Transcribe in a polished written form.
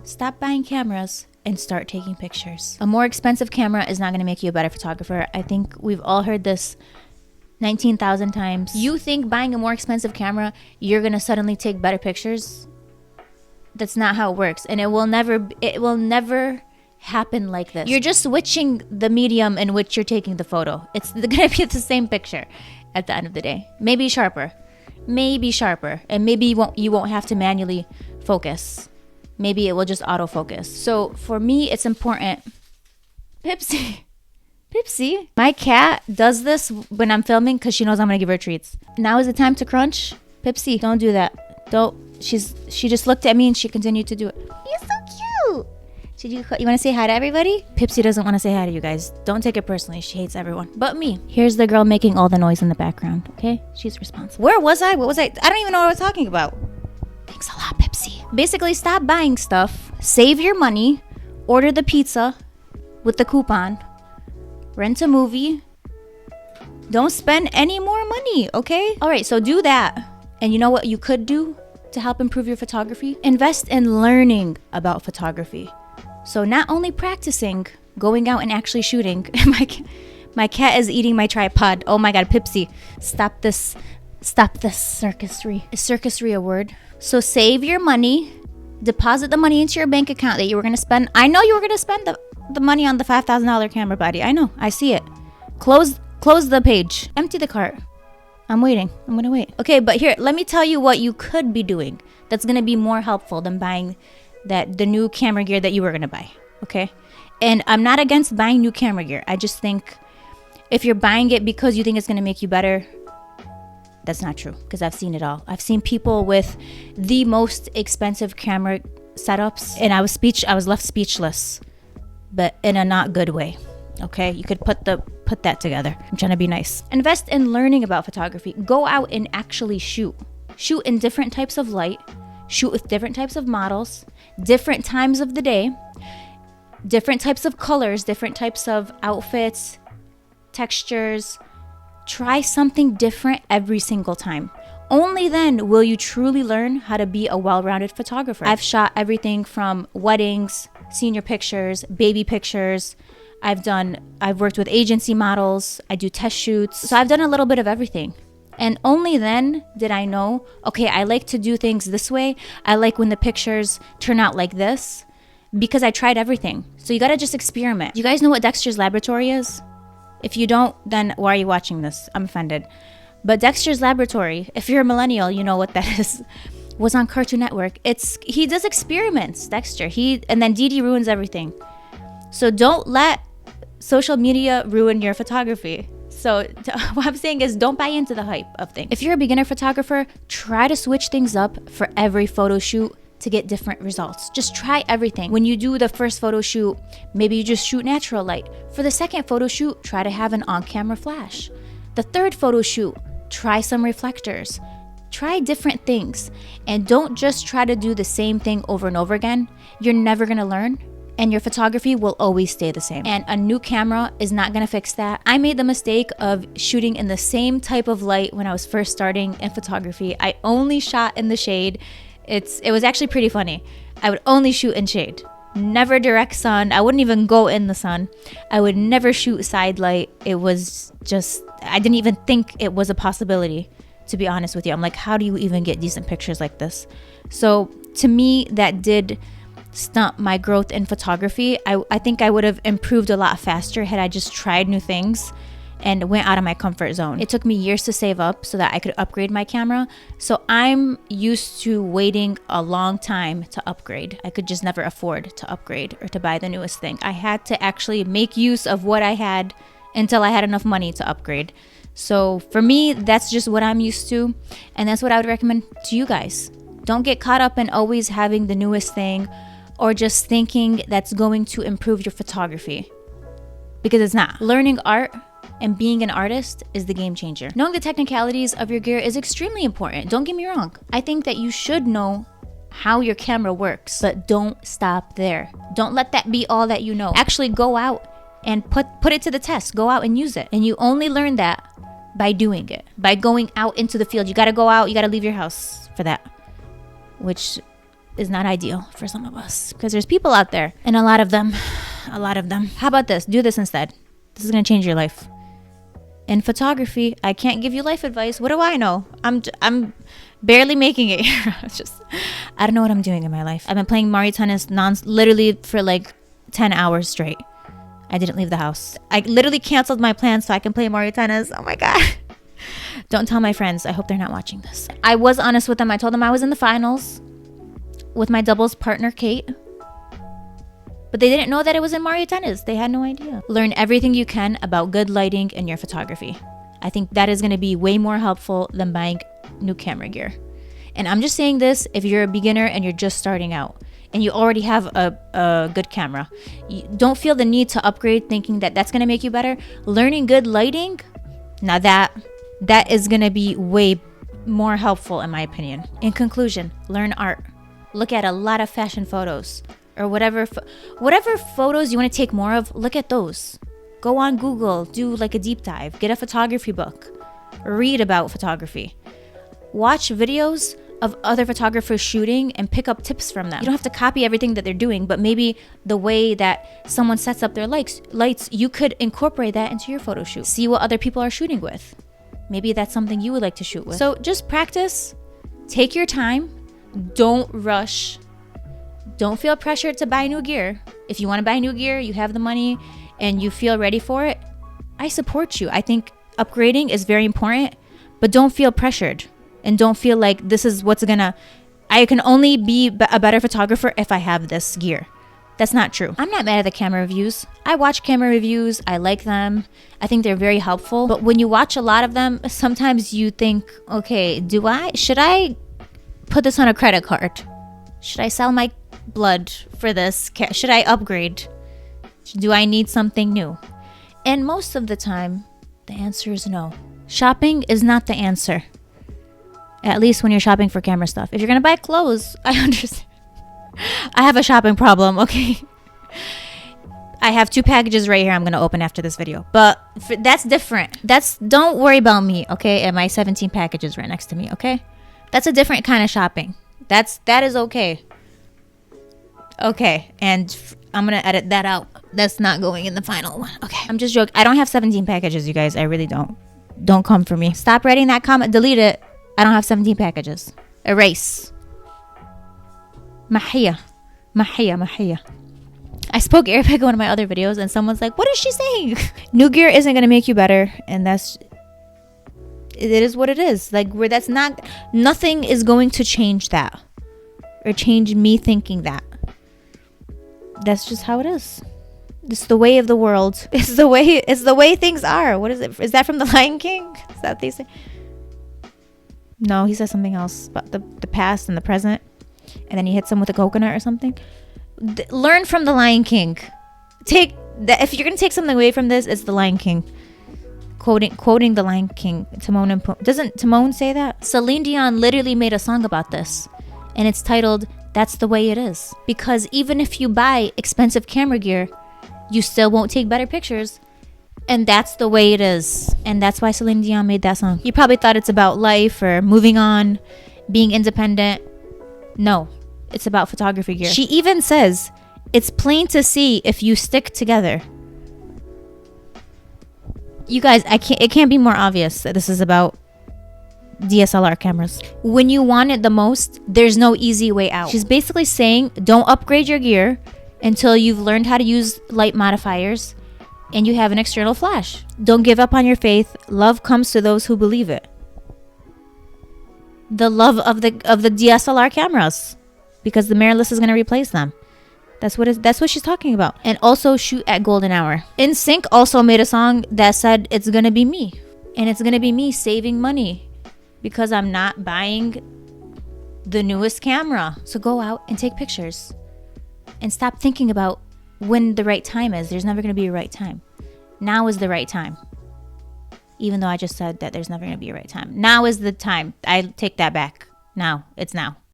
Stop buying cameras and start taking pictures. A more expensive camera is not going to make you a better photographer. I think we've all heard this 19,000 times. You think buying a more expensive camera, you're going to suddenly take better pictures? That's not how it works. And it will never happen like this. You're just switching the medium in which you're taking the photo. It's going to be the same picture at the end of the day. Maybe sharper. And maybe you won't have to manually focus. Maybe it will just autofocus. So for me, it's important. Pipsy. My cat does this when I'm filming because she knows I'm going to give her treats. Now is the time to crunch. Pipsy, don't do that. She just looked at me and she continued to do it. You're so cute. You want to say hi to everybody? Pipsy doesn't want to say hi to you guys. Don't take it personally. She hates everyone. But me. Here's the girl making all the noise in the background. Okay? She's responsible. Where was I? What was I? I don't even know what I was talking about. Thanks a lot, Pipsy. Basically, stop buying stuff. Save your money. Order the pizza with the coupon. Rent a movie. Don't spend any more money, okay? All right, so do that. And you know what you could do to help improve your photography? Invest in learning about photography. So not only practicing, going out and actually shooting. My cat is eating my tripod. Oh my God, Pipsy, stop this circusry. Is circusry a word? So save your money. Deposit the money into your bank account that you were going to spend. I know you were going to spend the money on the $5,000 camera body. I know. I see it. Close the page. Empty the cart. I'm waiting. I'm going to wait. Okay, but here, let me tell you what you could be doing that's going to be more helpful than buying the new camera gear that you were going to buy. Okay? And I'm not against buying new camera gear. I just think if you're buying it because you think it's going to make you better, that's not true, because I've seen it all. I've seen people with the most expensive camera setups, and I was left speechless, but in a not good way. Okay, you could put that together. I'm trying to be nice. Invest in learning about photography. Go out and actually shoot. Shoot in different types of light. Shoot with different types of models, different times of the day, different types of colors, different types of outfits, textures. Try something different every single time. Only then will you truly learn how to be a well-rounded photographer. I've shot everything from weddings, senior pictures, baby pictures. I've worked with agency models. I do test shoots. So I've done a little bit of everything. And only then did I know, okay, I like to do things this way. I like when the pictures turn out like this, because I tried everything. So you gotta just experiment. You guys know what Dexter's Laboratory is? If you don't, then why are you watching this? I'm offended. But Dexter's Laboratory, if you're a millennial, you know what that is, was on Cartoon Network. He does experiments, Dexter. And then Dee Dee ruins everything. So don't let social media ruin your photography. So what I'm saying is don't buy into the hype of things. If you're a beginner photographer, try to switch things up for every photo shoot to get different results. Just try everything. When you do the first photo shoot, maybe you just shoot natural light. For the second photo shoot, try to have an on-camera flash. The third photo shoot, try some reflectors. Try different things. And don't just try to do the same thing over and over again. You're never gonna learn, and your photography will always stay the same. And a new camera is not gonna fix that. I made the mistake of shooting in the same type of light when I was first starting in photography. I only shot in the shade. It was actually pretty funny. I would only shoot in shade. Never direct sun. I wouldn't even go in the sun. I would never shoot side light. It was just, I didn't even think it was a possibility, to be honest with you. I'm like, how do you even get decent pictures like this? So to me, that did stunt my growth in photography. I think I would have improved a lot faster had I just tried new things and went out of my comfort zone. It took me years to save up so that I could upgrade my camera. So I'm used to waiting a long time to upgrade. I could just never afford to upgrade or to buy the newest thing. I had to actually make use of what I had until I had enough money to upgrade. So for me, that's just what I'm used to. And that's what I would recommend to you guys. Don't get caught up in always having the newest thing or just thinking that's going to improve your photography, because it's not. Learning art and being an artist is the game changer. Knowing the technicalities of your gear is extremely important. Don't get me wrong. I think that you should know how your camera works, but don't stop there. Don't let that be all that you know. Actually go out and put it to the test. Go out and use it. And you only learn that by doing it, by going out into the field. You gotta go out, you gotta leave your house for that, which is not ideal for some of us because there's people out there, and a lot of them. How about this? Do this instead. This is going to change your life. In photography, I can't give you life advice. What do I know? I'm barely making it here. I don't know what I'm doing in my life. I've been playing Mario Tennis literally for like 10 hours straight. I didn't leave the house. I literally canceled my plans so I can play Mario Tennis. Oh my God. Don't tell my friends. I hope they're not watching this. I was honest with them. I told them I was in the finals with my doubles partner, Kate. But they didn't know that it was in Mario Tennis. They had no idea. Learn everything you can about good lighting in your photography. I think that is going to be way more helpful than buying new camera gear. And I'm just saying this if you're a beginner and you're just starting out and you already have a good camera. You don't feel the need to upgrade thinking that that's going to make you better. Learning good lighting, now that is going to be way more helpful in my opinion. In conclusion, learn art. Look at a lot of fashion photos. Or whatever photos you want to take more of, look at those. Go on Google, do like a deep dive, get a photography book, read about photography. Watch videos of other photographers shooting and pick up tips from them. You don't have to copy everything that they're doing, but maybe the way that someone sets up their lights, you could incorporate that into your photo shoot. See what other people are shooting with. Maybe that's something you would like to shoot with. So just practice, take your time, don't rush. Don't feel pressured to buy new gear. If you want to buy new gear, you have the money and you feel ready for it, I support you. I think upgrading is very important, but don't feel pressured and don't feel like this is I can only be a better photographer if I have this gear. That's not true. I'm not mad at the camera reviews. I watch camera reviews. I like them. I think they're very helpful. But when you watch a lot of them, sometimes you think, okay, should I put this on a credit card? Should I sell my blood for this? Should I upgrade? Do I need something new? And most of the time, the answer is no. Shopping is not the answer. At least when you're shopping for camera stuff. If you're gonna buy clothes, I understand. I have a shopping problem, okay? I have 2 packages right here I'm gonna open after this video. But that's different. Don't worry about me, okay? And my 17 packages right next to me, okay? That's a different kind of shopping. That is okay. Okay, and I'm gonna edit that out. That's not going in the final one. Okay, I'm just joking. I don't have 17 packages, you guys. I really don't. Don't come for me. Stop writing that comment. Delete it. I don't have 17 packages. Erase. Mahia. I spoke Arabic in one of my other videos and someone's like, what is she saying? New gear isn't gonna make you better, and it is what it is. Like, nothing is going to change that or change me thinking that. That's just how it is. It's the way of the world. It's the way things are. What is it? Is that from The Lion King? Is that what they say? No, he says something else about the past and the present. And then he hits him with a coconut or something. Learn from The Lion King. If you're going to take something away from this, it's The Lion King. Quoting The Lion King. Timon and Pumbaa. Doesn't Timon say that? Celine Dion literally made a song about this. And it's titled, That's the Way It Is. Because even if you buy expensive camera gear, you still won't take better pictures. And that's the way it is. And that's why Celine Dion made that song. You probably thought it's about life or moving on, being independent. No, it's about photography gear. She even says, it's plain to see if you stick together. You guys, it can't be more obvious that this is about DSLR cameras. When you want it the most, there's no easy way out. She's basically saying, don't upgrade your gear until you've learned how to use light modifiers and you have an external flash. Don't give up on your faith. Love comes to those who believe it. The love of the DSLR cameras, because the mirrorless is going to replace them. That's what she's talking about. And also shoot at golden hour. NSYNC also made a song that said it's going to be me. And it's going to be me saving money because I'm not buying the newest camera. So go out and take pictures and stop thinking about when the right time is. There's never going to be a right time. Now is the right time. Even though I just said that there's never going to be a right time. Now is the time. I take that back. Now. It's now.